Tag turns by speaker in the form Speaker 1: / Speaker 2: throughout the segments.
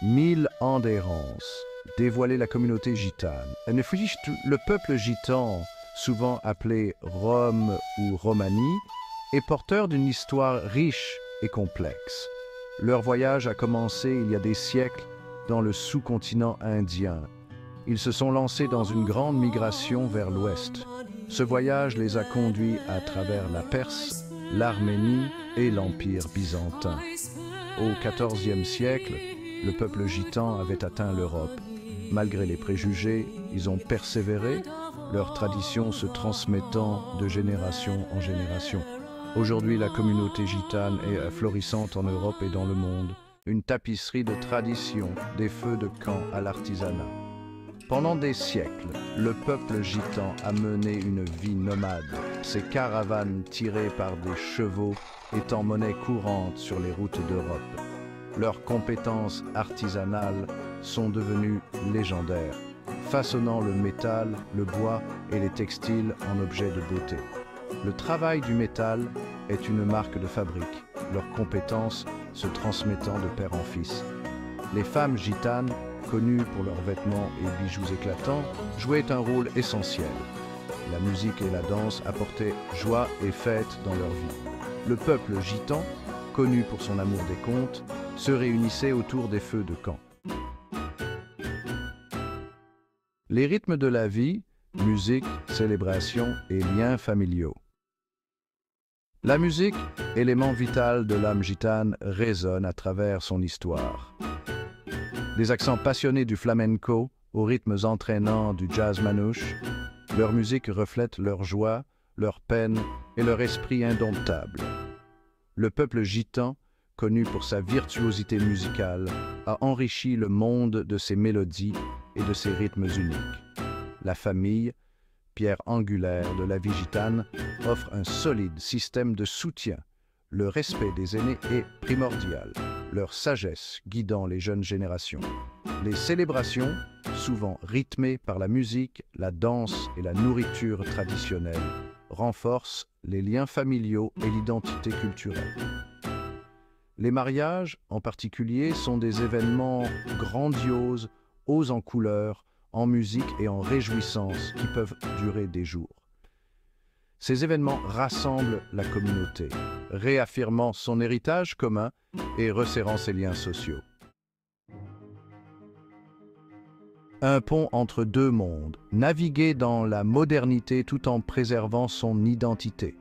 Speaker 1: 1000 ans d'errance, dévoiler la communauté gitane. Le peuple gitan, souvent appelé Rome ou Romanie, est porteur d'une histoire riche et complexe. Leur voyage a commencé il y a des siècles dans le sous-continent indien. Ils se sont lancés dans une grande migration vers l'ouest. Ce voyage les a conduits à travers la Perse, l'Arménie et l'Empire byzantin. Au XIVe siècle, le peuple gitan avait atteint l'Europe. Malgré les préjugés, ils ont persévéré, leurs traditions se transmettant de génération en génération. Aujourd'hui, la communauté gitane est florissante en Europe et dans le monde, une tapisserie de traditions, des feux de camp à l'artisanat. Pendant des siècles, le peuple gitan a mené une vie nomade, ses caravanes tirées par des chevaux étant monnaie courante sur les routes d'Europe. Leurs compétences artisanales sont devenues légendaires, façonnant le métal, le bois et les textiles en objets de beauté. Le travail du métal est une marque de fabrique, leurs compétences se transmettant de père en fils. Les femmes gitanes, connues pour leurs vêtements et bijoux éclatants, jouaient un rôle essentiel. La musique et la danse apportaient joie et fête dans leur vie. Le peuple gitan, connu pour son amour des contes, se réunissait autour des feux de camp. Les rythmes de la vie, musique, célébration et liens familiaux. La musique, élément vital de l'âme gitane, résonne à travers son histoire. Des accents passionnés du flamenco aux rythmes entraînants du jazz manouche, leur musique reflète leur joie, leur peine et leur esprit indomptable. Le peuple gitan, connu pour sa virtuosité musicale, a enrichi le monde de ses mélodies et de ses rythmes uniques. La famille, pierre angulaire de la vie gitane, offre un solide système de soutien. Le respect des aînés est primordial, leur sagesse guidant les jeunes générations. Les célébrations, souvent rythmées par la musique, la danse et la nourriture traditionnelle, renforcent les liens familiaux et l'identité culturelle. Les mariages, en particulier, sont des événements grandioses, hauts en couleurs, en musique et en réjouissance qui peuvent durer des jours. Ces événements rassemblent la communauté, réaffirmant son héritage commun et resserrant ses liens sociaux. Un pont entre deux mondes, naviguer dans la modernité tout en préservant son identité.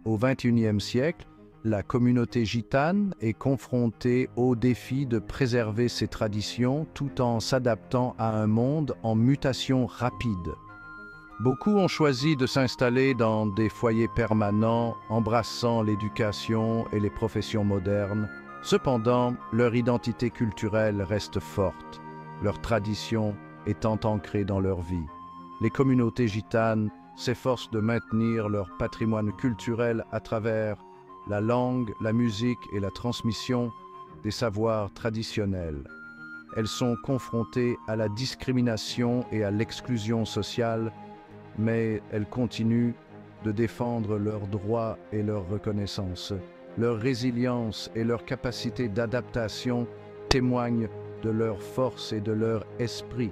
Speaker 1: Au XXIe siècle, la communauté gitane est confrontée au défi de préserver ses traditions tout en s'adaptant à un monde en mutation rapide. Beaucoup ont choisi de s'installer dans des foyers permanents, embrassant l'éducation et les professions modernes. Cependant, leur identité culturelle reste forte, leurs traditions étant ancrées dans leur vie. Les communautés gitanes s'efforcent de maintenir leur patrimoine culturel à travers la langue, la musique et la transmission des savoirs traditionnels. Elles sont confrontées à la discrimination et à l'exclusion sociale, mais elles continuent de défendre leurs droits et leur reconnaissance. Leur résilience et leur capacité d'adaptation témoignent de leur force et de leur esprit.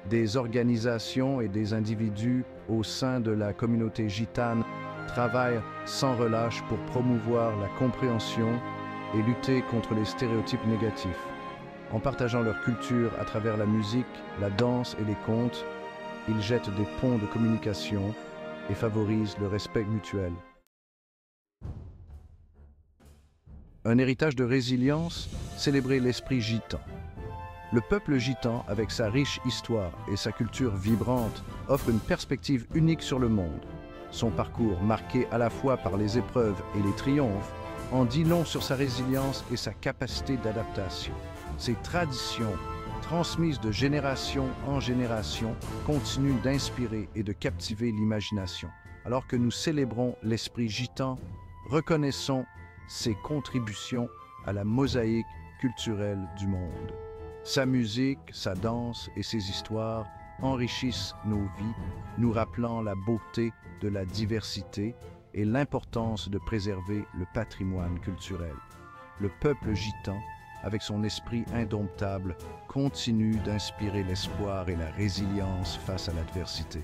Speaker 1: Des organisations et des individus au sein de la communauté gitane travaillent sans relâche pour promouvoir la compréhension et lutter contre les stéréotypes négatifs. En partageant leur culture à travers la musique, la danse et les contes, ils jettent des ponts de communication et favorisent le respect mutuel. Un héritage de résilience, célébrer l'esprit gitan. Le peuple gitan, avec sa riche histoire et sa culture vibrante, offre une perspective unique sur le monde. Son parcours, marqué à la fois par les épreuves et les triomphes, en dit long sur sa résilience et sa capacité d'adaptation. Ses traditions, transmises de génération en génération, continuent d'inspirer et de captiver l'imagination. Alors que nous célébrons l'esprit gitan, reconnaissons ses contributions à la mosaïque culturelle du monde. Sa musique, sa danse et ses histoires enrichissent nos vies, nous rappelant la beauté de la diversité et l'importance de préserver le patrimoine culturel. Le peuple gitan avec son esprit indomptable, continue d'inspirer l'espoir et la résilience face à l'adversité.